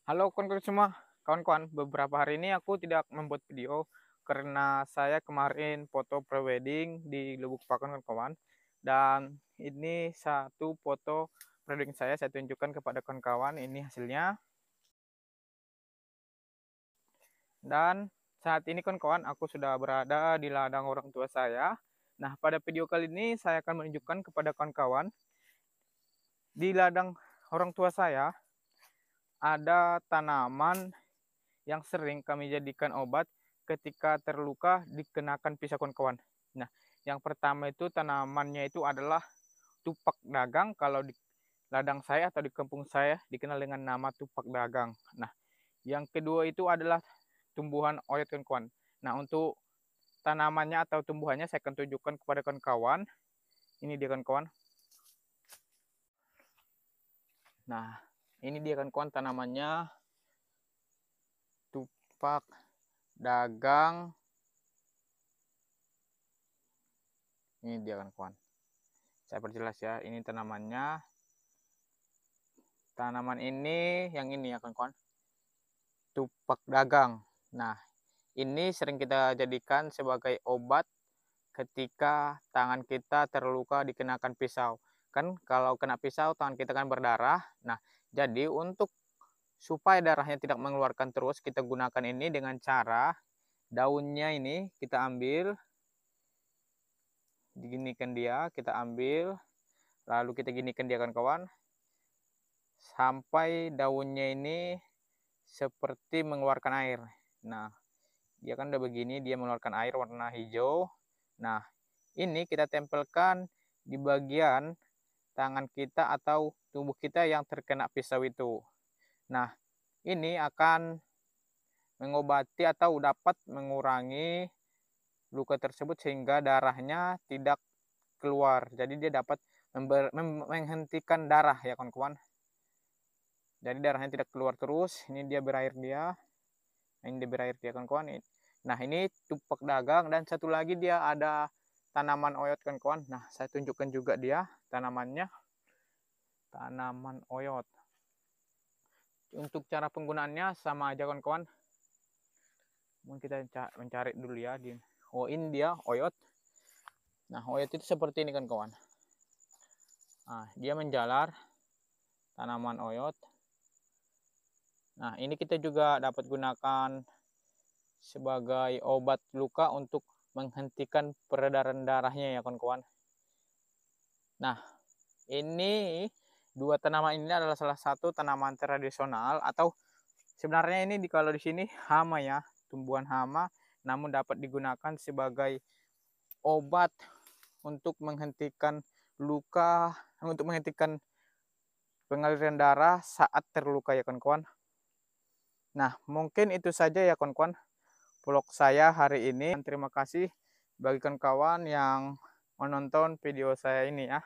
Halo kawan-kawan semua, kawan-kawan, beberapa hari ini aku tidak membuat video karena saya kemarin foto prewedding di Lubuk Pakon kawan-kawan. Dan ini satu foto prewedding saya tunjukkan kepada kawan-kawan, ini hasilnya. Dan saat ini kawan-kawan aku sudah berada di ladang orang tua saya. Nah, pada video kali ini saya akan menunjukkan kepada kawan-kawan di ladang orang tua saya ada tanaman yang sering kami jadikan obat ketika terluka dikenakan pisau kawan-kawan. Nah, yang pertama itu tanamannya itu adalah tupak dagang. Kalau di ladang saya atau di kampung saya dikenal dengan nama tupak dagang. Nah, yang kedua itu adalah tumbuhan oyot kawan-kawan. Nah, untuk tanamannya atau tumbuhannya saya akan tunjukkan kepada kawan-kawan. Ini dia kawan-kawan. Nah, ini dia kawan-kawan tanamannya tupak dagang. Ini dia kawan-kawan. Saya perjelas ya, ini tanamannya. Tanaman ini yang ini ya kawan-kawan, tupak dagang. Nah, ini sering kita jadikan sebagai obat ketika tangan kita terluka dikenakan pisau. Kan kalau kena pisau tangan kita kan berdarah. Nah, jadi untuk supaya darahnya tidak mengeluarkan terus, kita gunakan ini dengan cara daunnya ini kita ambil, diginikan dia, kita ambil, lalu kita ginikan dia kawan-kawan sampai daunnya ini seperti mengeluarkan air. Nah, dia kan udah begini, dia mengeluarkan air warna hijau. Nah, ini kita tempelkan di bagian tangan kita atau tubuh kita yang terkena pisau itu. Nah, ini akan mengobati atau dapat mengurangi luka tersebut sehingga darahnya tidak keluar. Jadi dia dapat menghentikan darah ya kawan-kawan. Jadi darahnya tidak keluar terus. Ini dia berair dia. Ini dia berair dia kawan-kawan. Nah, ini tupak dagang dan satu lagi dia ada tanaman oyot kawan-kawan. Nah, saya tunjukkan juga dia tanamannya. Tanaman oyot. Untuk cara penggunaannya sama aja kawan-kawan. Mungkin kita mencari dulu ya. Oh, ini dia oyot. Nah, oyot itu seperti ini kawan-kawan. Nah, dia menjalar tanaman oyot. Nah, ini kita juga dapat gunakan sebagai obat luka untuk menghentikan peredaran darahnya ya kawan-kawan. Nah, ini dua tanaman ini adalah salah satu tanaman tradisional atau sebenarnya ini kalau di sini hama ya, tumbuhan hama, namun dapat digunakan sebagai obat untuk menghentikan luka, untuk menghentikan pengaliran darah saat terluka ya kawan-kawan. Nah, mungkin itu saja ya kawan-kawan vlog saya hari ini. Terima kasih bagi kawan-kawan yang menonton video saya ini ya.